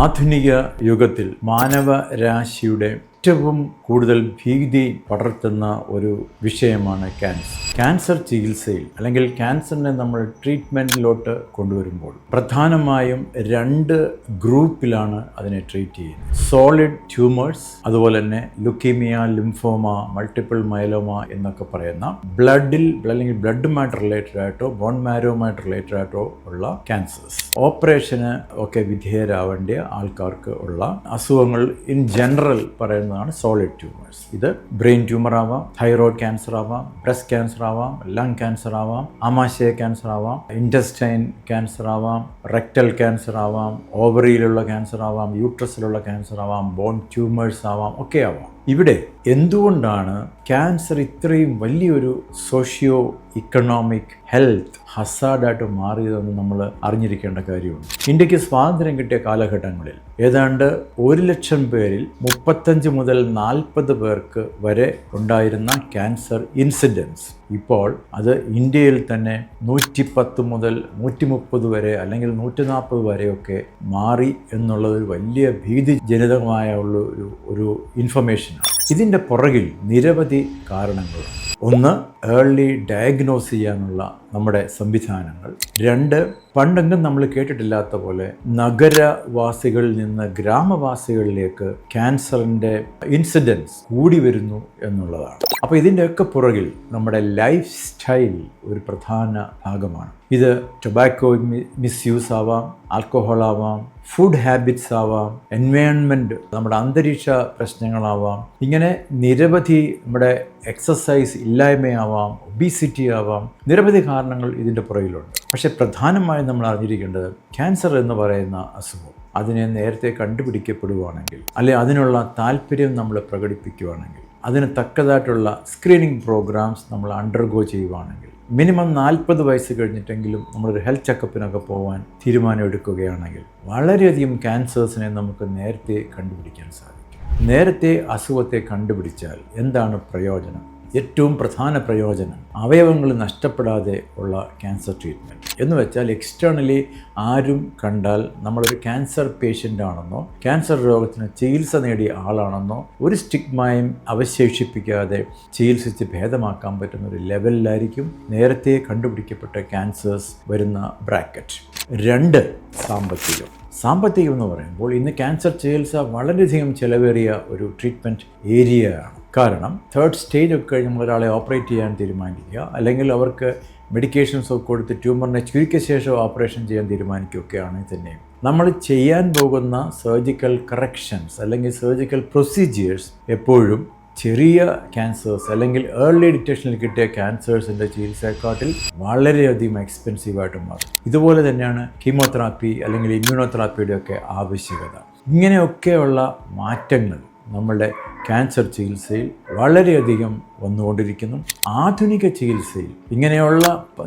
ആധുനിക യുഗത്തിൽ മാനവരാശിയുടെ ഏറ്റവും കൂടുതൽ ഭീതി പടർത്തുന്ന ഒരു വിഷയമാണ് ക്യാൻസർ. ക്യാൻസർ ചികിത്സയിൽ അല്ലെങ്കിൽ ക്യാൻസറിനെ നമ്മൾ ട്രീറ്റ്മെൻറ്റിലോട്ട് കൊണ്ടുവരുമ്പോൾ പ്രധാനമായും 2 ഗ്രൂപ്പിലാണ് അതിനെ ട്രീറ്റ് ചെയ്യുന്നത്. സോളിഡ് ട്യൂമേഴ്സ്, അതുപോലെ തന്നെ ലുക്കീമിയ, ലിംഫോമ, മൾട്ടിപ്പിൾ മയലോമ എന്നൊക്കെ പറയുന്ന ബ്ലഡിൽ അല്ലെങ്കിൽ ബ്ലഡുമായിട്ട് റിലേറ്റഡ് ആയിട്ടോ ബോൺ മാരോമായിട്ട് റിലേറ്റഡ് ആയിട്ടോ ഉള്ള ക്യാൻസേഴ്സ്. ഓപ്പറേഷന് ഒക്കെ വിധേയരാവേണ്ട ആൾക്കാർക്ക് ഉള്ള അസുഖങ്ങൾ ഇൻ ജനറൽ പറയുന്നതാണ് സോളിഡ് ട്യൂമേഴ്സ്. ഇത് ബ്രെയിൻ ട്യൂമർ ആവാം, തൈറോയ്ഡ് ക്യാൻസർ ആവാം, ബ്രസ്റ്റ് ക്യാൻസർ ആവാം, ലങ് ക്യാൻസർ ആവാം, ആമാശയ ക്യാൻസർ ആവാം, ഇൻറ്റസ്റ്റൈൻ ക്യാൻസർ ആവാം, റെക്ടൽ ക്യാൻസർ ആവാം, ഓവറിയിലുള്ള ക്യാൻസർ ആവാം, യൂട്രസിലുള്ള ക്യാൻസർ ആവാം, ബോൺ ട്യൂമേഴ്സ് ആവാം, ഒക്കെ ആവാം. ഇവിടെ എന്തുകൊണ്ടാണ് ക്യാൻസർ ഇത്രയും വലിയൊരു സോഷ്യോ ഇക്കണോമിക് ഹെൽത്ത് ഹസാർഡായിട്ട് മാറിയതെന്ന് നമ്മൾ അറിഞ്ഞിരിക്കേണ്ട കാര്യമുണ്ട്. ഇന്ത്യക്ക് സ്വാതന്ത്ര്യം കിട്ടിയ കാലഘട്ടങ്ങളിൽ ഏതാണ്ട് 1 ലക്ഷം പേരിൽ 35 മുതൽ 40 പേർക്ക് വരെ ഉണ്ടായിരുന്ന ക്യാൻസർ ഇൻസിഡൻസ് ഇപ്പോൾ അത് ഇന്ത്യയിൽ തന്നെ 110 മുതൽ 130 വരെ അല്ലെങ്കിൽ 140 വരെയൊക്കെ മാറി എന്നുള്ളത് ഒരു വലിയ ഭീതിജനിതമായ ഒരു ഇൻഫർമേഷനാണ്. ഇതിൻ്റെ പുറകിൽ നിരവധി കാരണങ്ങളുണ്ട്. ഒന്ന്, ഏർലി ഡയഗ്നോസ് ചെയ്യാനുള്ള നമ്മുടെ സംവിധാനങ്ങൾ. 2, പണ്ടെങ്കിലും നമ്മൾ കേട്ടിട്ടില്ലാത്ത പോലെ നഗരവാസികളിൽ നിന്ന് ഗ്രാമവാസികളിലേക്ക് ക്യാൻസറിൻ്റെ ഇൻസിഡൻസ് കൂടി വരുന്നു എന്നുള്ളതാണ്. അപ്പോൾ ഇതിൻ്റെയൊക്കെ പുറകിൽ നമ്മുടെ ലൈഫ് സ്റ്റൈൽ ഒരു പ്രധാന ഭാഗമാണ്. ഇത് ടൊബാക്കോ മിസ്യൂസ് ആവാം, ആൽക്കഹോൾ ആവാം, ഫുഡ് ഹാബിറ്റ്സ് ആവാം, എൻവയോൺമെൻറ്റ്, നമ്മുടെ അന്തരീക്ഷ പ്രശ്നങ്ങളാവാം, ഇങ്ങനെ നിരവധി നമ്മുടെ എക്സസൈസ് ഇല്ലായ്മയാവാം, ഒബീസിറ്റി ആവാം, നിരവധി കാരണങ്ങൾ ഇതിൻ്റെ പുറകിലുണ്ട്. പക്ഷേ പ്രധാനമായും നമ്മൾ അറിഞ്ഞിരിക്കേണ്ടത് ക്യാൻസർ എന്ന് പറയുന്ന അസുഖം അതിനെ നേരത്തെ കണ്ടുപിടിക്കപ്പെടുവാണെങ്കിൽ, അല്ലെങ്കിൽ അതിനുള്ള താല്പര്യം നമ്മൾ പ്രകടിപ്പിക്കുകയാണെങ്കിൽ, അതിന് തക്കതായിട്ടുള്ള സ്ക്രീനിങ് പ്രോഗ്രാംസ് നമ്മൾ അണ്ടർഗോ ചെയ്യുവാണെങ്കിൽ, മിനിമം 40 വയസ്സ് കഴിഞ്ഞിട്ടെങ്കിലും നമ്മളൊരു ഹെൽത്ത് ചെക്കപ്പിനൊക്കെ പോകാൻ തീരുമാനമെടുക്കുകയാണെങ്കിൽ വളരെയധികം ക്യാൻസേഴ്സിനെ നമുക്ക് നേരത്തെ കണ്ടുപിടിക്കാൻ സാധിക്കും. നേരത്തെ അസുഖത്തെ കണ്ടുപിടിച്ചാൽ എന്താണ് പ്രയോജനം? ഏറ്റവും പ്രധാന പ്രയോജനം അവയവങ്ങൾ നഷ്ടപ്പെടാതെ ഉള്ള ക്യാൻസർ ട്രീറ്റ്മെൻറ്റ് എന്ന് വെച്ചാൽ എക്സ്റ്റേണലി ആരും കണ്ടാൽ നമ്മളൊരു ക്യാൻസർ പേഷ്യൻ്റ് ആണെന്നോ ക്യാൻസർ രോഗത്തിന് ചികിത്സ നേടിയ ആളാണെന്നോ ഒരു സ്റ്റിഗ്മയും അവശേഷിപ്പിക്കാതെ ചികിത്സിച്ച് ഭേദമാക്കാൻ പറ്റുന്ന ഒരു ലെവലിലായിരിക്കും നേരത്തെ കണ്ടുപിടിക്കപ്പെട്ട ക്യാൻസേഴ്സ് വരുന്ന ബ്രാക്കറ്റ്. 2, സാമ്പത്തികം എന്ന് പറയുമ്പോൾ ഇന്ന് ക്യാൻസർ ചികിത്സ വളരെയധികം ചിലവേറിയ ഒരു ട്രീറ്റ്മെൻറ്റ് ഏരിയയാണ്. കാരണം 3rd സ്റ്റേജ് ഒക്കെ കഴിഞ്ഞ് നമ്മൾ ഒരാളെ ഓപ്പറേറ്റ് ചെയ്യാൻ തീരുമാനിക്കുക, അല്ലെങ്കിൽ അവർക്ക് മെഡിക്കേഷൻസ് ഒക്കെ കൊടുത്ത് ട്യൂമറിനെ ചുരുക്കിയ ശേഷം ഓപ്പറേഷൻ ചെയ്യാൻ തീരുമാനിക്കുകയാണെങ്കിൽ തന്നെയും നമ്മൾ ചെയ്യാൻ പോകുന്ന സർജിക്കൽ കറക്ഷൻസ് അല്ലെങ്കിൽ സർജിക്കൽ പ്രൊസീജിയേഴ്സ് എപ്പോഴും ചെറിയ ക്യാൻസേഴ്സ് അല്ലെങ്കിൽ ഏർലി ഡിറ്റക്ഷനിൽ കിട്ടിയ ക്യാൻസേഴ്സിൻ്റെ ചികിത്സയെക്കാട്ടിൽ വളരെയധികം എക്സ്പെൻസീവായിട്ട് മാറും. ഇതുപോലെ തന്നെയാണ് കീമോതെറാപ്പി അല്ലെങ്കിൽ ഇമ്മ്യൂണോതെറാപ്പിയുടെ ഒക്കെ ആവശ്യകത. ഇങ്ങനെയൊക്കെയുള്ള മാറ്റങ്ങൾ നമ്മളുടെ ക്യാൻസർ ചികിത്സയിൽ വളരെയധികം വന്നുകൊണ്ടിരിക്കുന്നു. ആധുനിക ചികിത്സയിൽ ഇങ്ങനെയുള്ള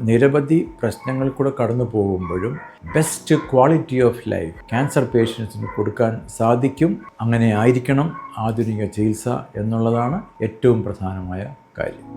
നിരവധി പ്രശ്നങ്ങൾ കൂടെ കടന്നു പോകുമ്പോഴും best quality of life cancer പേഷ്യൻസിന് കൊടുക്കാൻ സാധിക്കും. അങ്ങനെ ആയിരിക്കണം ആധുനിക ചികിത്സ എന്നുള്ളതാണ് ഏറ്റവും പ്രധാനമായ കാര്യം.